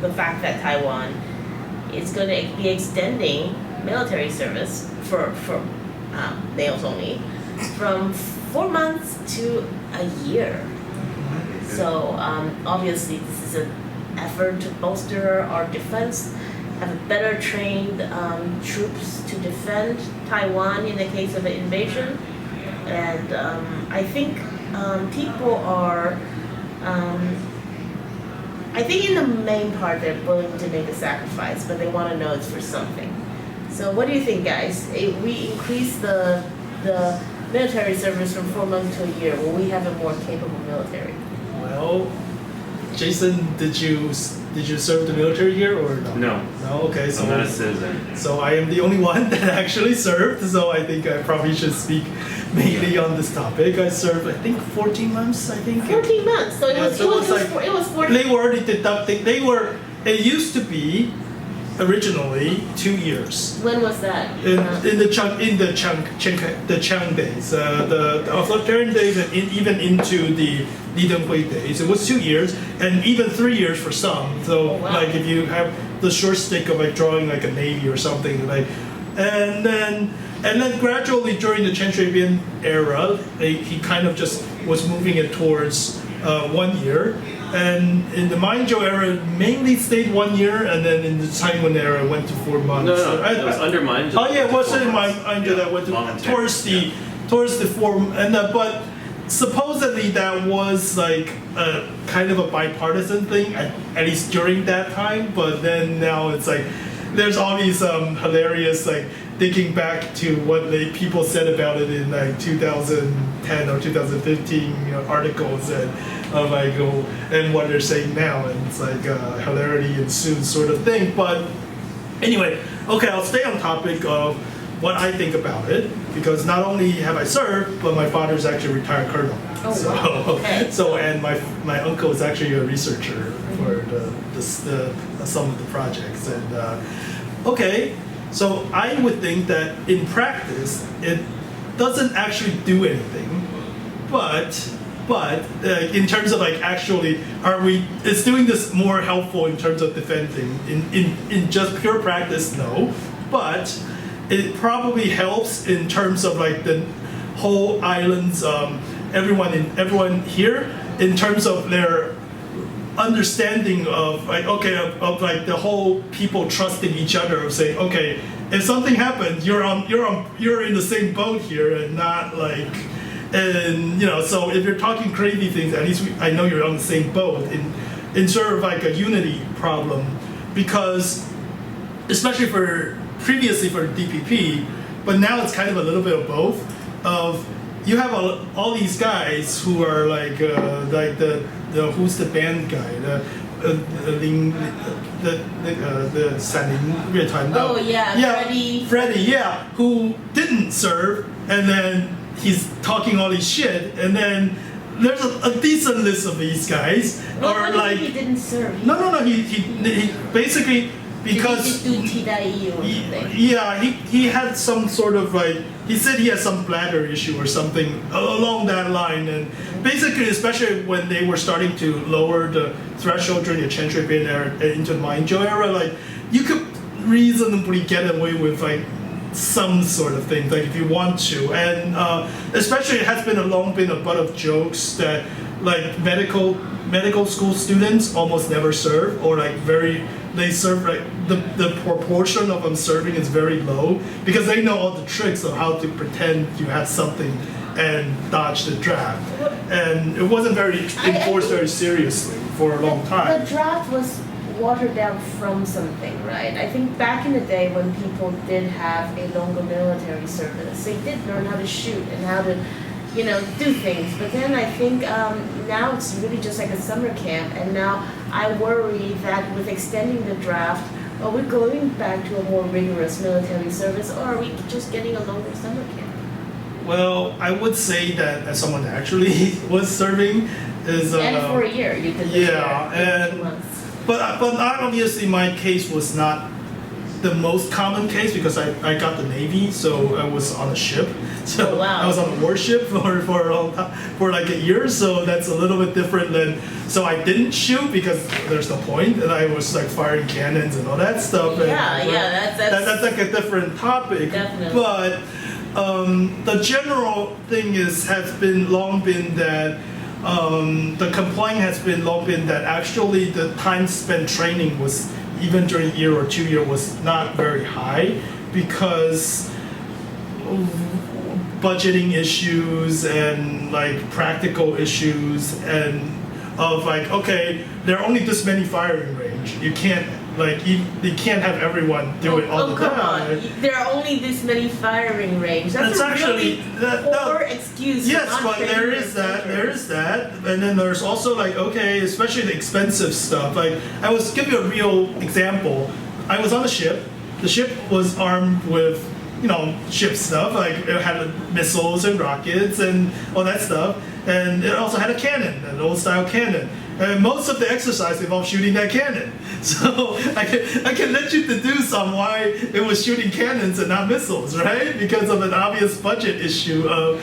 The fact that Taiwan is going to be extending military service for males only from 4 months to a year. So obviously this is an effort to bolster our defense, have better trained troops to defend Taiwan in the case of an invasion. And I think people are, I think in the main part they're willing to make a sacrifice, but they want to know it's for something. So what do you think, guys? If we increase the military service from 4 months to a year, will we have a more capable military? Well, Jason, did you serve the military here or no? No. No. Okay. So I'm not a citizen. So I am the only one that actually served. So I think I probably should speak mainly on this topic. I served, I think, 14 months. I think. 14 months. So it was 14. They were already deducting. It used to be originally 2 years. When was that? In the Chiang days, the authoritarian days, and even into the Li Denghui days, it was 2 years, and even 3 years for some. So, like if you have the short stick of like drawing like a navy or something, like, and then gradually during the Chen Shui-bian era, he kind of just was moving it towards 1 year. And in the Manchu era, it mainly stayed 1 year, and then in the Taiwan era, it went to 4 months. No, it was under Manchu. Oh yeah, it was in Manchu that went towards the 4, and but supposedly that was like a kind of a bipartisan thing, at least during that time. But then now it's like there's all these hilarious like thinking back to what people said about it in like 2010 or 2015 articles and and what they're saying now, and it's like hilarity ensues sort of thing. But anyway, okay, I'll stay on topic of what I think about it, because not only have I served, but my father's actually a retired colonel. Oh, so, wow. Okay. So and my uncle is actually a researcher for some of the projects. And okay, so I would think that in practice it doesn't actually do anything, but in terms of like actually, is doing this more helpful in terms of defending? In just pure practice, no. But it probably helps in terms of like the whole island's everyone here, in terms of their understanding of like of like the whole people trusting each other, of saying, okay, if something happens, you're in the same boat here, and not like. And so if you're talking crazy things, at least I know you're on the same boat in sort of like a unity problem, because especially previously for DPP, but now it's kind of a little bit of both. Of you have all these guys who are like the who's the band guy, the Sanling Yue Tuan. Oh yeah, Freddie, yeah, who didn't serve, and then he's talking all this shit, and then there's a decent list of these guys. No, or like he didn't serve. No. He basically, because did he just do TDI or something? Yeah, he had some sort of like, he said he had some bladder issue or something along that line, and basically, especially when they were starting to lower the threshold during the Chen Shui-bian era into the Manchu era, like you could reasonably get away with like some sort of thing, like if you want to, and especially it has been a butt of jokes that like medical school students almost never serve, or like they serve like the proportion of them serving is very low, because they know all the tricks of how to pretend you have something and dodge the draft, and it wasn't very enforced very seriously for a long time. The draft was watered down from something, right? I think back in the day when people did have a longer military service, they did learn how to shoot and how to, do things. But then I think now it's really just like a summer camp, and now I worry that with extending the draft, are we going back to a more rigorous military service, or are we just getting a longer summer camp? Well, I would say that as someone that actually was serving is and for a year, you could live there 2 months. But obviously my case was not the most common case because I got the Navy, so I was on a ship. So Oh, wow. I was on a warship for a long time, for like a year. So that's a little bit different than. So I didn't shoot because there's no point, and I was like firing cannons and all that stuff. Yeah, and, yeah, that's like a different topic. Definitely. But the general thing has been long been that. The complaint has been long been that actually the time spent training was even during year or 2 year was not very high because of budgeting issues and like practical issues and of like okay there are only this many firing range you can't like you can't have everyone do it all the come time. on. There are only this many firing range. That's It's a really that- poor excuse. for Yes, not but training there your is that, soldiers. and then there's also like, okay, especially the expensive stuff. Like, I was give you a real example. I was on a ship. The ship was armed with, ship stuff. Like, it had missiles and rockets and all that stuff. And it also had a cannon, an old style cannon. And most of the exercise involved shooting that cannon. So I can let you deduce on why it was shooting cannons and not missiles, right? Because of an obvious budget issue of,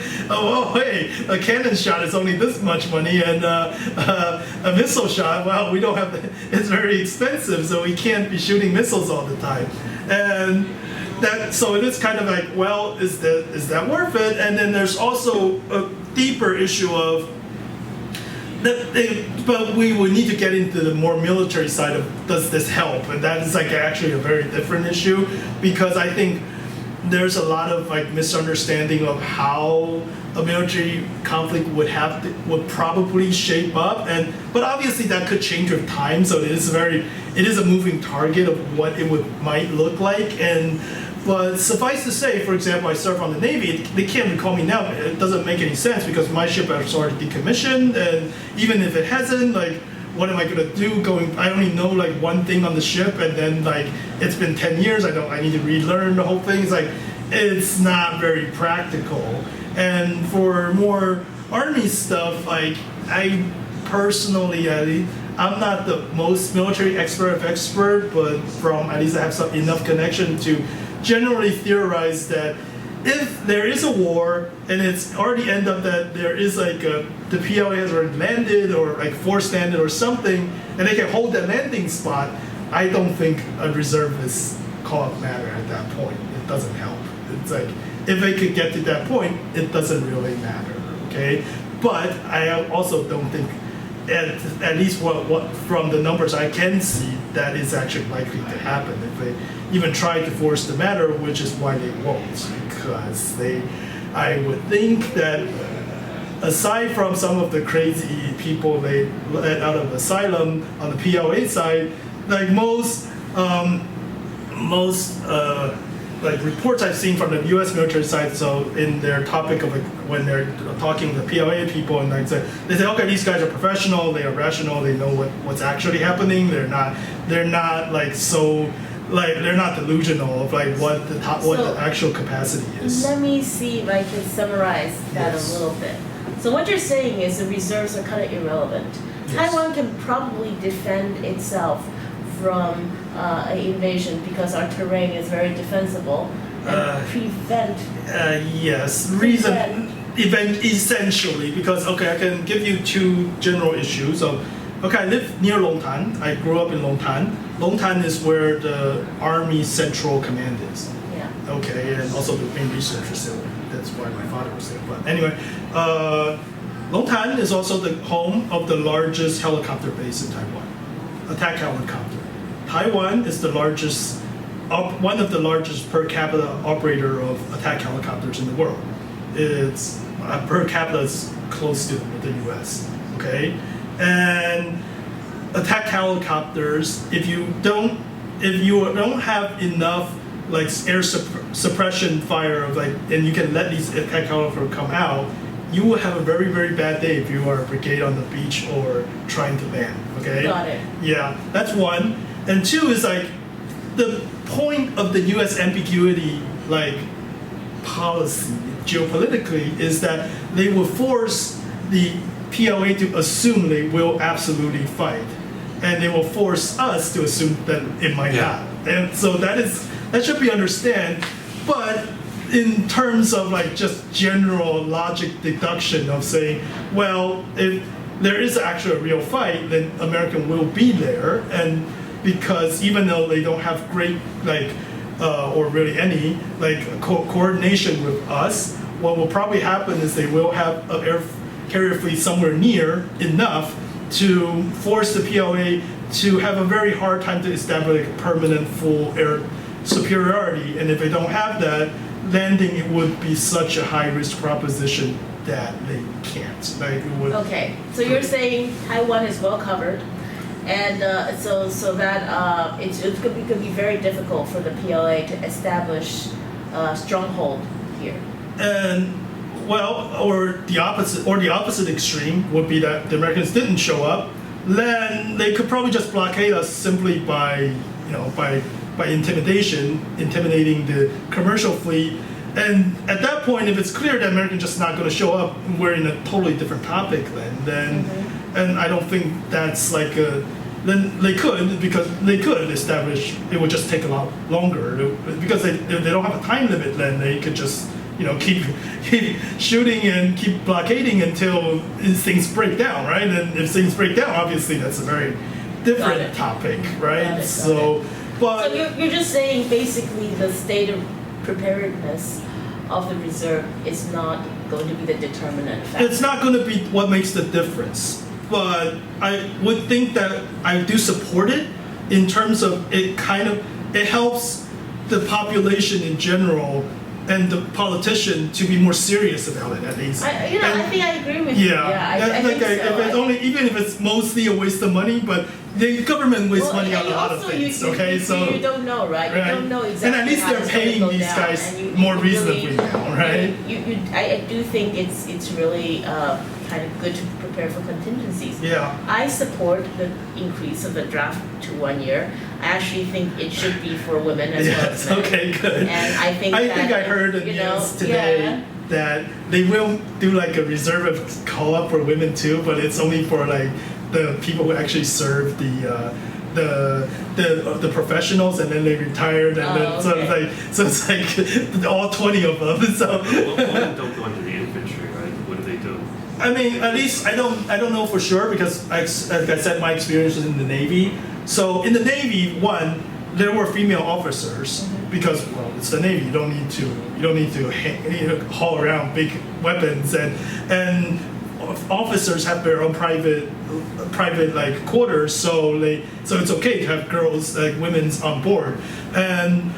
hey, a cannon shot is only this much money, and a missile shot, well, we don't have, it's very expensive, so we can't be shooting missiles all the time. And so it is kind of like, well, is that worth it? And then there's also a deeper issue of but we would need to get into the more military side of does this help, and that is like actually a very different issue because I think there's a lot of like misunderstanding of how a military conflict would probably shape up, but obviously that could change with time. So it is a moving target of what it might look like. But suffice to say, for example, I serve on the Navy. They can't recall me now. It doesn't make any sense because my ship has already decommissioned, and even if it hasn't, like, what am I gonna do? I only know like one thing on the ship, and then like it's been 10 years. I need to relearn the whole thing. It's not very practical. And for more Army stuff, like I personally, I'm not the most military expert, but at least I have enough connection to generally theorize that if there is a war and it's already end up that there is like the PLA has already landed or like forced landed or something, and they can hold that landing spot, I don't think a reservist call-up matter at that point. It doesn't help. It's like if they could get to that point, it doesn't really matter. Okay, but I also don't think. At least what from the numbers I can see, that is actually likely to happen if they even try to force the matter, which is why they won't, because I would think that aside from some of the crazy people they let out of asylum on the PLA side, like most like reports I've seen from the U.S. military side, so in their topic of when they're talking to PLA people, and they say, okay, these guys are professional, they are rational, they know what's actually happening. They're not like so. Like they're not delusional of like what the actual capacity is. Let me see if I can summarize that Yes. a little bit. So what you're saying is the reserves are kind of irrelevant. Yes. Taiwan can probably defend itself from an invasion because our terrain is very defensible and prevent. Yes, essentially because okay, I can give you two general issues. So, okay, I live near Longtan. I grew up in Longtan. Longtan is where the Army Central Command is. Yeah. Okay, and also the main research facility. That's why my father was there. But anyway, Longtan is also the home of the largest helicopter base in Taiwan, attack helicopter. Taiwan is the largest, one of the largest per capita operator of attack helicopters in the world. It's per capita is close to the U.S. Okay, and attack helicopters. If you don't have enough like air suppression fire of like, and you can let these attack helicopters come out, you will have a very, very bad day if you are a brigade on the beach or trying to land. Okay. Got it. Yeah, that's one. And two is like the point of the U.S. ambiguity like policy geopolitically is that they will force the PLA to assume they will absolutely fight. and they will force us to assume that it might not. And so that should be understood. But in terms of like just general logic deduction of saying, well, if there is actually a real fight, then America will be there, and because even though they don't have great like or really any like coordination with us, what will probably happen is they will have an air carrier fleet somewhere near enough to force the PLA to have a very hard time to establish a permanent full air superiority. And if they don't have that, landing it would be such a high risk proposition that they can't. Like it would. Okay, so you're saying Taiwan is well covered, and so that it could be very difficult for the PLA to establish a stronghold here. And well, or the opposite extreme would be that the Americans didn't show up. Then they could probably just blockade us simply by intimidating the commercial fleet. And at that point, if it's clear that Americans just not going to show up, we're in a totally different topic then. And I don't think that's like then they could establish, it would just take a lot longer because they don't have a time limit. Then they could just keep shooting and keep blockading until things break down, right? And if things break down, obviously that's a very different topic, right? So you're just saying basically the state of preparedness of the reserve is not going to be the determinant factor. It's not going to be what makes the difference, but I would think that I do support it in terms of it helps the population in general and the politician to be more serious about it at least. I think I agree with you. I think so. Even if it's mostly a waste of money, but the government wastes money on a lot of things. You don't know, right? You don't know exactly. And at least they're paying these guys more reasonably now, right? I do think it's really kind of good to prepare for contingencies. Yeah. I support the increase of the draft to 1 year. I actually think it should be for women as well as men. Okay, good. And I think I heard in news today that they will do like a reserve call-up for women too, but it's only for like the people who actually serve the professionals, and then they retired, and then so it's like all 20 of them. So women don't go into the infantry, right? What do they do? I mean, at least I don't know for sure because, like I said, my experience was in the Navy. So in the Navy, there were female officers because it's the Navy. You don't need to haul around big weapons, and officers have their own private like quarters. So it's okay to have girls like women's on board, and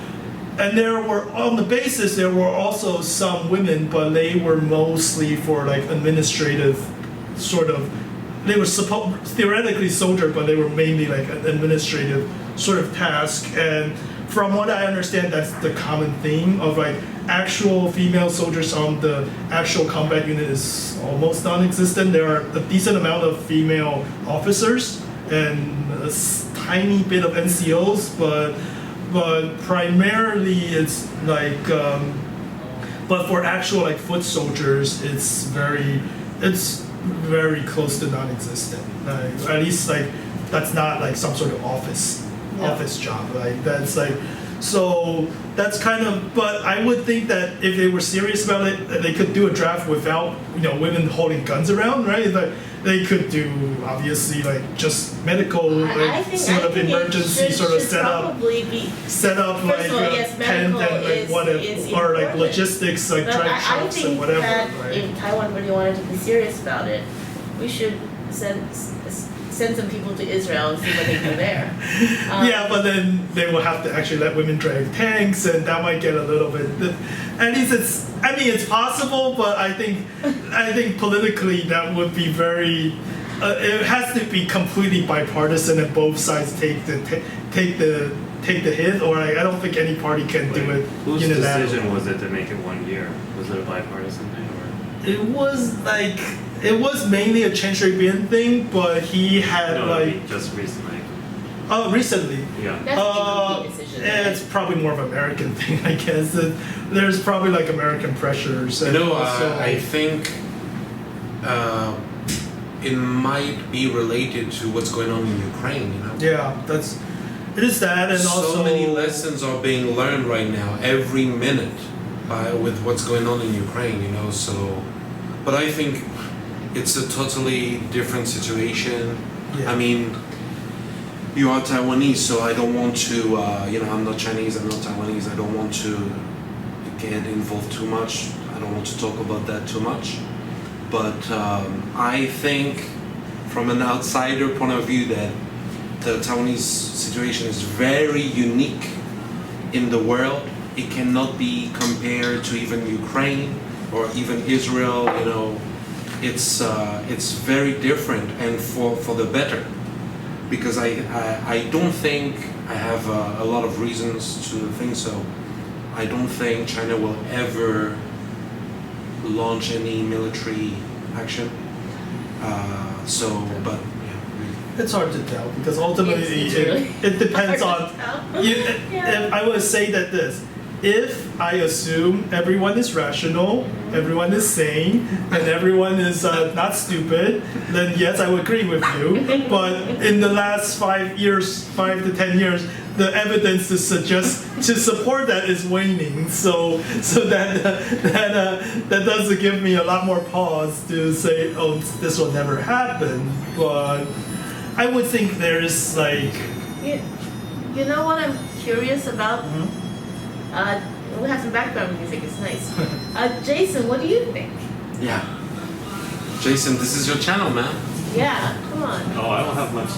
there were on the basis there were also some women, but they were mostly for like administrative sort of. They were theoretically soldier, but they were mainly like an administrative sort of task. And from what I understand, that's the common theme of like actual female soldiers on the actual combat unit is almost non-existent. There are a decent amount of female officers and a tiny bit of NCOs, but primarily it's like, but for actual like foot soldiers, it's very close to non-existent. At least like that's not like some sort of office job. Like that's like so that's kind of. But I would think that if they were serious about it, they could do a draft without women holding guns around, right? Like they could do obviously like just medical sort of emergency sort of set up like tent and like whatever or like logistics like drive shops and whatever. That if Taiwan really wanted to be serious about it, we should send some people to Israel and see what they do there. Yeah, but then they will have to actually let women drive tanks, and that might get a little bit. At least it's possible, but I think politically that would be very. It has to be completely bipartisan, and both sides take the hit. Or I don't think any party can do it. Whose decision was it to make it 1 year? Was it a bipartisan thing, or? It was mainly a Chen Shui-bian thing, but he had just recently. Oh, recently. Yeah. That's a decision. It's probably more of an American thing, I guess. There's probably like American pressures. And I think it might be related to what's going on in Ukraine, you know. Yeah, it is that, and also so many lessons are being learned right now, every minute, with what's going on in Ukraine, you know. So, but I think it's a totally different situation. Yeah. I mean, you are Taiwanese, so I don't want to, you know, I'm not Chinese, I'm not Taiwanese, I don't want to get involved too much. I don't want to talk about that too much. But I think, from an outsider point of view, that the Taiwanese situation is very unique in the world. It cannot be compared to even Ukraine or even Israel. You know, it's very different, and for the better. Because I don't think, I have a lot of reasons to think so. I don't think China will ever launch any military action. But yeah. it's hard to tell because ultimately It's really it depends hard on. to tell. If I would say that if I assume everyone is rational, everyone is sane, and everyone is not stupid, then yes, I would agree with you. But in the last 5 to 10 years, the evidence to support that is waning. So that does give me a lot more pause to say, oh, this will never happen. But I would think there's like. You know what I'm curious about? Mhm. We have some background music. It's nice. Jason, what do you think? Yeah. Jason, this is your channel, man. Yeah, come on. Oh, I don't have much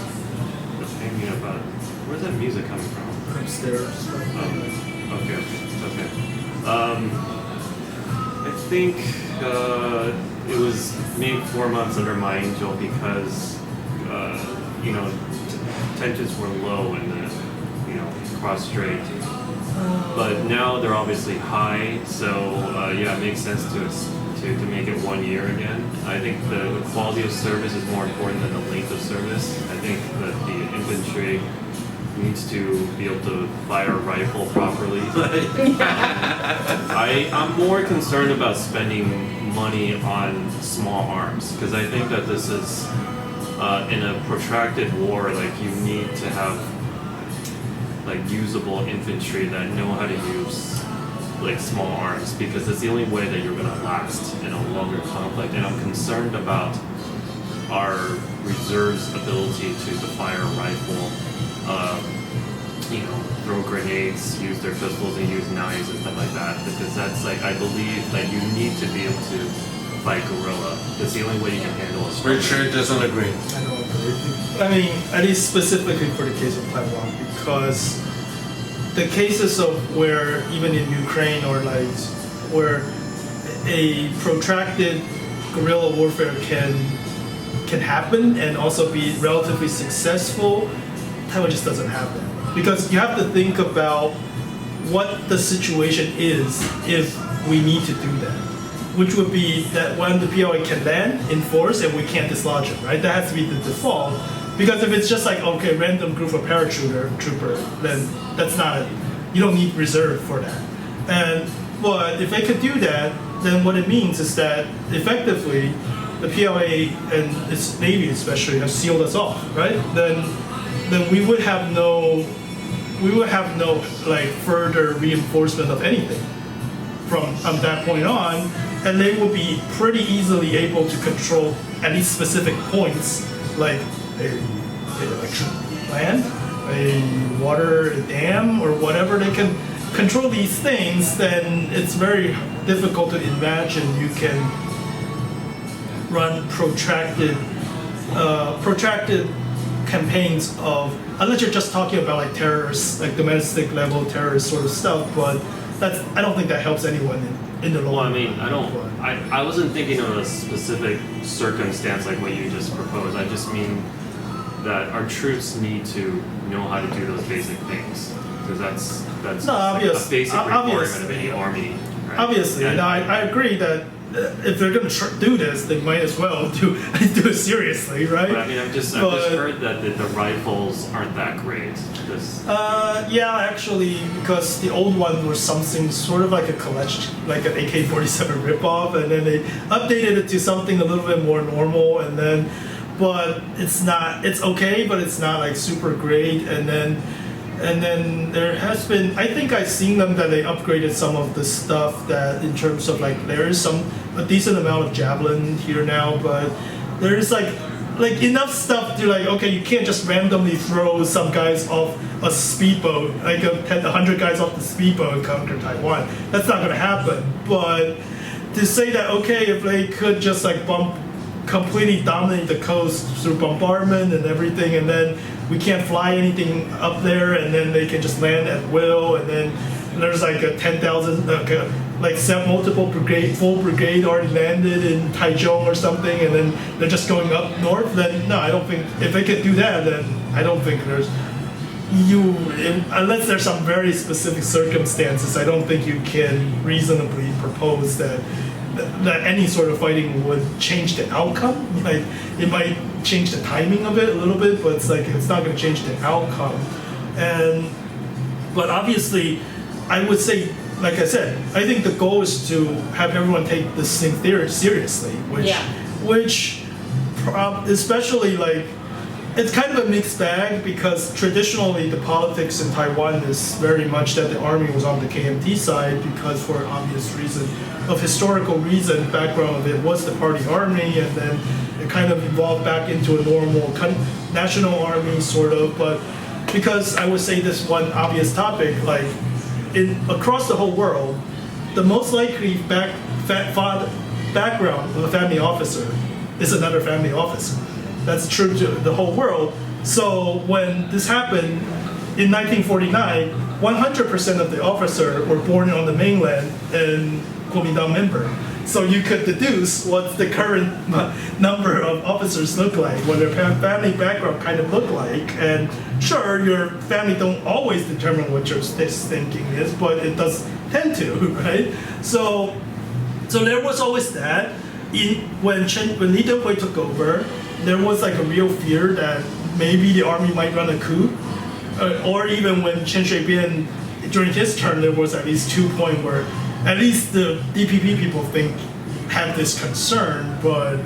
opinion about. Where's that music coming from? Upstairs. Oh, okay. I think it was made 4 months under my angel because you know, tensions were low in the cross strait. But now they're obviously high, so yeah, it makes sense to make it 1 year again. I think the quality of service is more important than the length of service. I think that the infantry needs to be able to fire a rifle properly. I'm more concerned about spending money on small arms because I think that this is in a protracted war, like you need to have like usable infantry that know how to use like small arms because it's the only way that you're gonna last in a longer conflict. And I'm concerned about our reserves' ability to fire a rifle, throw grenades, use their pistols, and use knives and stuff like that. Because that's like I believe that you need to be able to fight guerrilla. That's the only way you can handle a storm. Richard doesn't agree. I don't agree. I mean, at least specifically for the case of Taiwan, because the cases of where even in Ukraine or like where a protracted guerrilla warfare can happen and also be relatively successful, Taiwan just doesn't have that. Because you have to think about what the situation is if we need to do that. Which would be that when the PLA can land in force and we can't dislodge it, right? That has to be the default. Because if it's just like, okay, random group of trooper, then that's not, you don't need reserve for that. But if they could do that, then what it means is that effectively the PLA and its Navy especially have sealed us off, right? Then we would have no like further reinforcement of anything from that point on, and they will be pretty easily able to control at least specific points like a electric plant, a water dam, or whatever. They can control these things. Then it's very difficult to imagine you can run protracted campaigns of, unless you're just talking about like terrorists, like domestic level terrorist sort of stuff. But I don't think that helps anyone in the long run. Well, I mean, I wasn't thinking of a specific circumstance like what you just proposed. I just mean that our troops need to know how to do those basic things, because that's No, like a obvious- basic requirement obviously. of any army. Right? Obviously, And- and I agree that if they're going to do this, they might as well do it seriously, right? But I mean, I've just heard that the rifles aren't that great. Yeah, actually, because the old one was something sort of like a collection, like an AK-47 ripoff, and then they updated it to something a little bit more normal, and then but it's not. It's okay, but it's not like super great. And then there has been. I think I've seen them that they upgraded some of the stuff that in terms of like there is a decent amount of javelin here now, but there is like enough stuff to like, okay, you can't just randomly throw some guys off a speedboat, like 100 guys off the speedboat and conquer Taiwan. That's not going to happen. But to say that, okay, if they could just like completely dominate the coast through bombardment and everything, and then we can't fly anything up there, and then they can just land at will, and then there's like a 10,000, like multiple full brigade already landed in Taichung or something, and then they're just going up north, then no, I don't think, if they could do that, then I don't think unless there's some very specific circumstances, I don't think you can reasonably propose that any sort of fighting would change the outcome. Like, it might change the timing of it a little bit, but it's not going to change the outcome. But obviously, I would say, like I said, I think the goal is to have everyone take this thing seriously, which especially like, it's kind of a mixed bag because traditionally the politics in Taiwan is very much that the army was on the KMT side because for obvious reason, of historical reason, background of it was the party army, and then it kind of evolved back into a normal national army sort of, but because I would say this one obvious topic, like across the whole world, the most likely background of a family officer is another family officer. That's true to the whole world. So when this happened in 1949, 100% of the officers were born on the mainland and Kuomintang member. So you could deduce what the current number of officers look like, what their family background kind of look like. And sure, your family don't always determine what your thinking is, but it does tend to, right? So there was always that. When Li Denghui took over, there was like a real fear that maybe the army might run a coup, or even when Chen Shui-bian, during his term, there was at least 2 points where at least the DPP people have this concern, but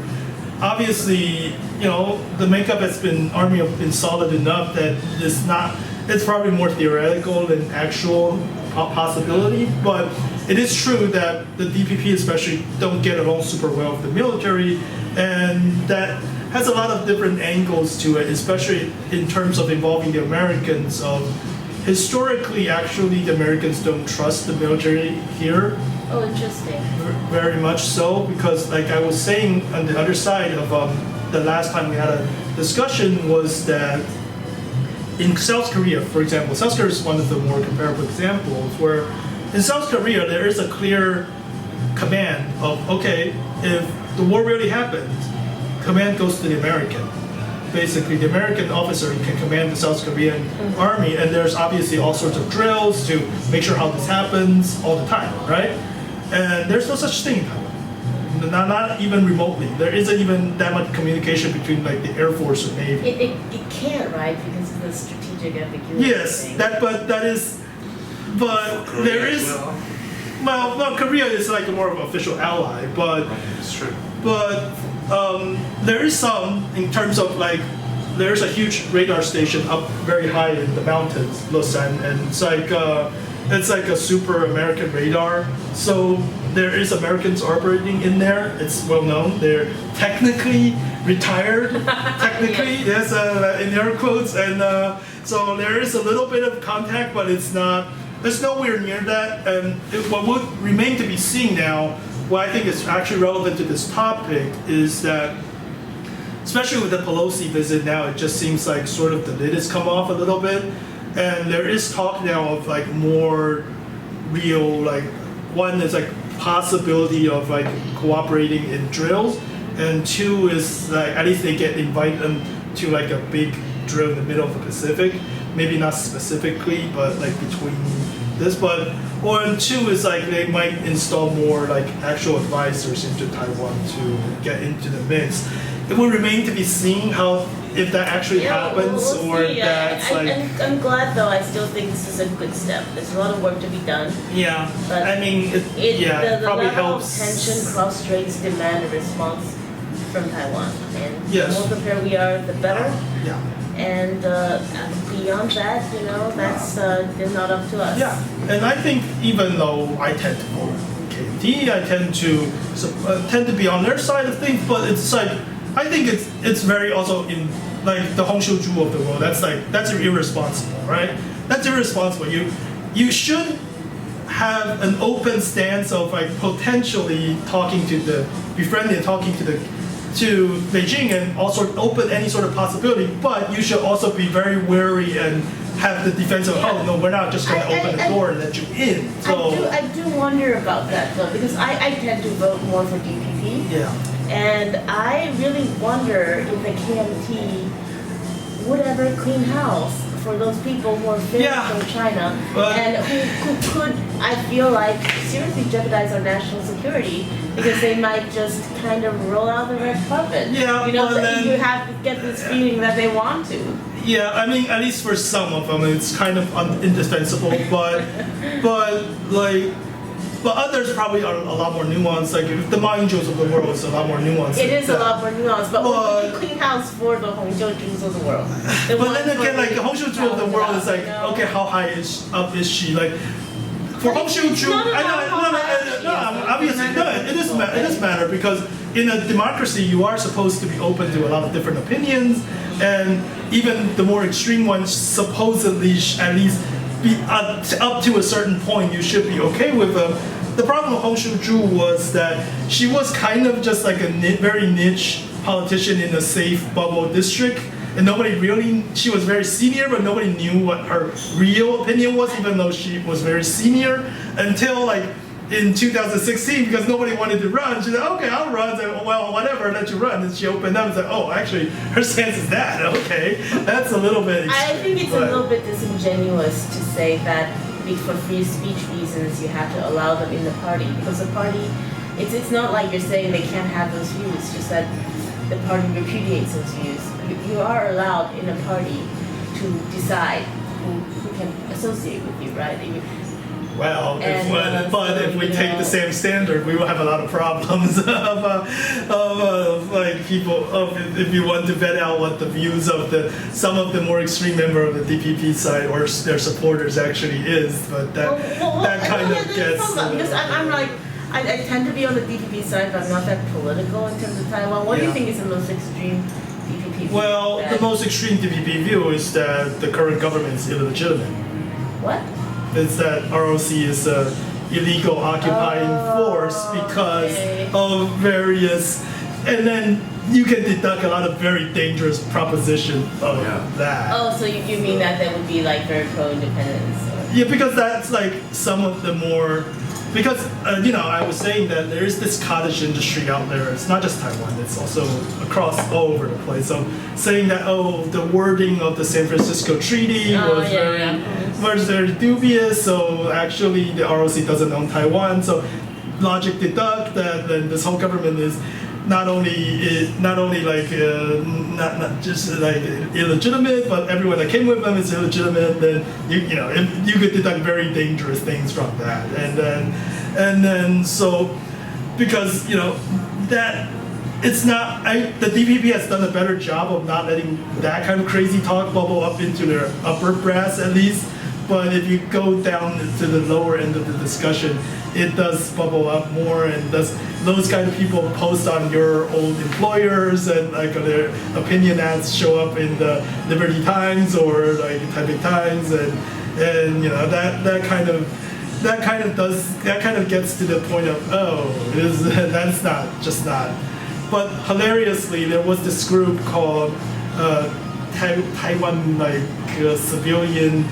obviously, the makeup army has been solid enough that it's probably more theoretical than actual possibility, but it is true that the DPP especially don't get along super well with the military, and that has a lot of different angles to it, especially in terms of involving the Americans. Historically, actually, the Americans don't trust the military here. Oh, interesting. Very much so, because like I was saying on the other side of the last time we had a discussion was that in South Korea, for example, South Korea is one of the more comparable examples where in South Korea there is a clear command of, okay, if the war really happens, command goes to the American. Basically, the American officer can command the South Korean army, and there's obviously all sorts of drills to make sure how this happens all the time, right? And there's no such thing in Taiwan, not even remotely. There isn't even that much communication between like the Air Force or Navy. It can't, right? Because of the strategic ambiguity. Yes, thing. but there is. Well, Korea is like more of an official ally, but It's true. but there is some in terms of like there's a huge radar station up very high in the mountains, Lausanne, and it's like a super American radar. So there is Americans operating in there. It's well known. They're technically retired, yes, in air quotes, and so there is a little bit of contact, but it's nowhere near that. And what would remain to be seen now, what I think is actually relevant to this topic is that, especially with the Pelosi visit now, it just seems like sort of the lid has come off a little bit. And there is talk now of like more real, like one is like possibility of like cooperating in drills. And two is like, at least they get invited to like a big drill in the middle of the Pacific. Maybe not specifically, but like between this, or two is like they might install more like actual advisors into Taiwan to get into the mix. It will remain to be seen if that actually happens, we'll or see. that's I'm glad though. I still think this is a good step. There's a lot of work to be done. Yeah, But I mean, the probably level helps. of tension, cross straits, demand, and response from Taiwan, and Yes. the more prepared we are, the better. Yeah. And beyond that, that's not up to us. Yeah, and I think even though I tend to vote KMT, I tend to be on their side of things, but it's like I think it's very also in like the Hongshu-ju of the world. That's irresponsible, right? That's irresponsible. You should have an open stance of like potentially befriending and talking to Beijing and also open any sort of possibility, but you should also be very wary and have the defense of, oh no, we're not just going to open the door and let you in. So I do wonder about that though, because I tend to vote more for DPP, yeah, and I really wonder if the KMT would ever clean house for those people who are failing from China and who could, I feel like, seriously jeopardize our national security because they might just kind of roll out the red carpet. Yeah, you have to get this feeling that they want to. Yeah, I mean, at least for some of them, it's kind of indefensible, but others probably are a lot more nuanced. Like if the Manjos of the world is a lot more nuanced. It is a lot more nuanced, but we can clean house for the Hongzhoujus of the world. But then again, like the Hongshu-ju of the world is like, okay, how high up is she? Like for Hongshu-ju, obviously, it does matter because in a democracy, you are supposed to be open to a lot of different opinions, and even the more extreme ones supposedly at least be up to a certain point, you should be okay with them. The problem with Hongshu-ju was that she was kind of just like a very niche politician in a safe bubble district, and she was very senior, but nobody knew what her real opinion was, even though she was very senior, until like in 2016, because nobody wanted to run. She said, okay, I'll run. Said, well, whatever, let you run. And she opened up and said, oh, actually, her stance is that. Okay, that's a little bit extreme. I think it's a little bit disingenuous to say that for free speech reasons you have to allow them in the party, because the party, it's not like you're saying they can't have those views, just that the party repudiates those views. You are allowed in a party to decide who can associate with you, right? Well, if we take the same standard, we will have a lot of problems of like people. If you want to vet out what the views of some of the more extreme member of the DPP side or their supporters actually is, but that kind of gets. Because I'm like, I tend to be on the DPP side, but I'm not that political in terms of Taiwan. What do you think is the most extreme DPP view? Well, the most extreme DPP view is that the current government is illegitimate. What? It's that ROC is an illegal occupying force because of various, and then you can deduct a lot of very dangerous proposition of that. Oh, so you mean that they would be like very pro-independence? Yeah, because that's like some of the more, because I was saying that there is this cottage industry out there. It's not just Taiwan, it's also across all over the place. So saying that, the wording of the San Francisco Treaty was very dubious, so actually the ROC doesn't own Taiwan. So logic deduct that then this whole government is not only not just like illegitimate, but everyone that came with them is illegitimate. Then you could deduct very dangerous things from that, and then so because that it's not the DPP has done a better job of not letting that kind of crazy talk bubble up into their upper brass at least. But if you go down to the lower end of the discussion, it does bubble up more, and those kind of people post on your old employers, and like their opinion ads show up in the Liberty Times or like Taipei Times, and that kind of gets to the point of that's not. But hilariously, there was this group called Taiwan civilian.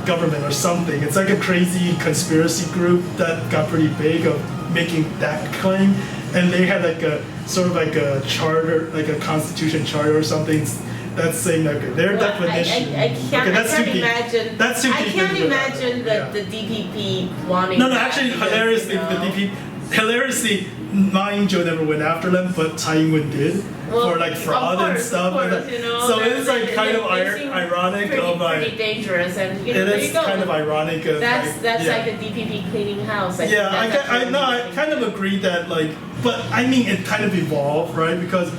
Government or something. It's like a crazy conspiracy group that got pretty big of making that claim, and they had like a sort of like a charter, like a constitution charter or something that's saying that their definition. I can't imagine the DPP wanting. No, actually, hilariously, the DPP. hilariously, Ma Ying-jeou never went after them, but Tsai Ing-wen did for like fraud and stuff. Of course, and, you know, so it's like kind of they seem ironic pretty, of like. pretty dangerous, and you know, It there is you go. kind of ironic. Of That's yeah. like the DPP cleaning house. I Yeah, think that's actually I kind of agree that like, but I mean it kind of evolved, right? Because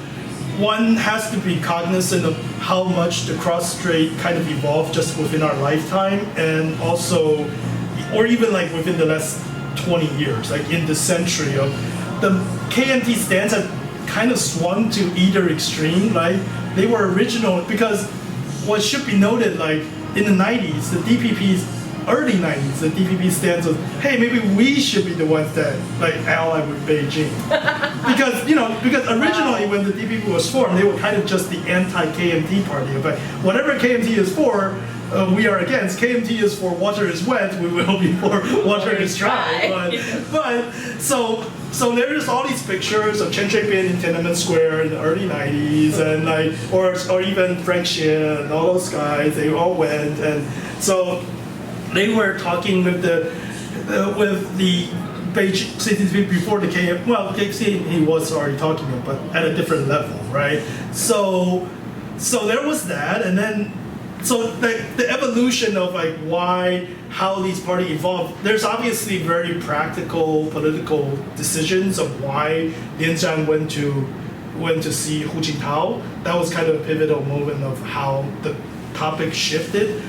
one has to be cognizant of how much the cross-strait kind of evolved just within our lifetime, and also, or even like within the last 20 years, like in this century of the KMT stance had kind of swung to either extreme, right? They were original because what should be noted, like in the 90s, the DPP's early 90s, the DPP stance was, hey, maybe we should be the ones that like ally with Beijing. because originally when the DPP was formed, they were kind of just the anti-KMT party. But whatever KMT is for, we are against. KMT is for water is wet, we will be for water is dry. But so there's all these pictures of Chen Shui-bian in Tiananmen Square in the early 90s, and like, or even Frank Xie and all those guys, they all went, and so they were talking with the Beijing CCTV before the KM. Well, he was already talking, but at a different level, right? So there was that, and then so the evolution of like how these parties evolved. There's obviously very practical political decisions of why Lin Zhang went to see Hu Jintao. That was kind of a pivotal moment of how the topic shifted,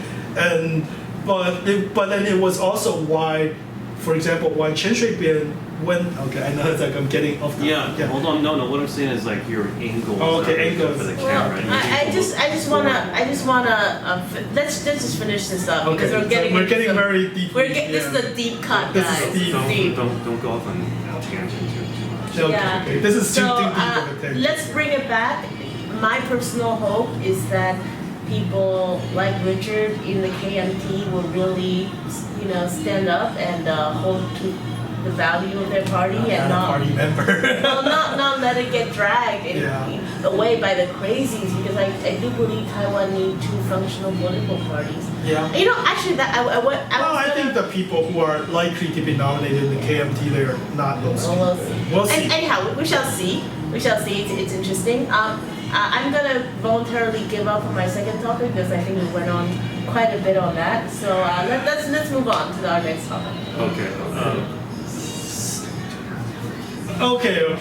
but then it was also why, for example, why Chen Shui-bian went. Okay, I know it's like I'm getting off. Yeah. Hold on. No. What I'm saying is like your angles. Oh, okay, angles. For the Well, camera. I just wanna let's just finish this up because Okay, we're getting very deep. This is a deep cut, This is guys. deep. Don't go off on tangent too much. Okay, Yeah. okay. This is too So deep of a tangent. let's bring it back. My personal hope is that people like Richard in the KMT will really, stand up and hold to the value of their party and not a party member. well, not let it get dragged away by the crazies, because I do believe Taiwan need two functional political parties. Yeah. Actually, that I think the people who are likely to be nominated in the KMT, they are not those. We'll see. We'll see. Anyhow, we shall see. We shall see. It's interesting. I'm gonna voluntarily give up on my second topic because I think we went on quite a bit on that. So let's move on to our next topic. Okay. Okay.